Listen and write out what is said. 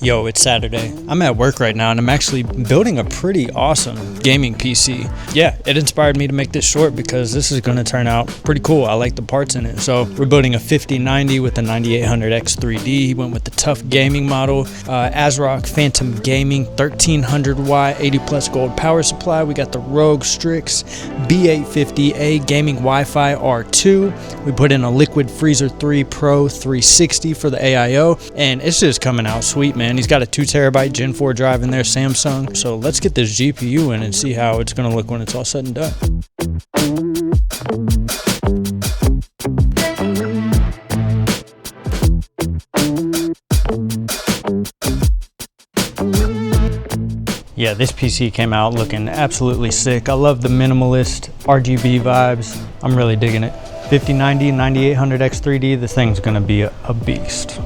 Yo, it's Saturday. I'm at work right now and I'm actually building a pretty awesome gaming PC. Yeah, it inspired me to make this short because this is going to turn out pretty cool. I like the parts in it. So we're building a 5090 with a 9800X3D. Went with the Tuf Gaming model. ASRock Phantom Gaming 1300 watt 80 plus gold power supply. We got the Rogue Strix B850A Gaming Wi-Fi R2. We put in a Liquid Freezer 3 Pro 360 for the AIO, and it's just coming out sweet, man. He's got a 2TB Gen 4 drive in there, Samsung. So let's get this GPU in and see how it's gonna look when it's all said and done. Yeah, this PC came out looking absolutely sick. I love the minimalist RGB vibes. I'm really digging it. 5090, 9800X3D, this thing's gonna be a beast.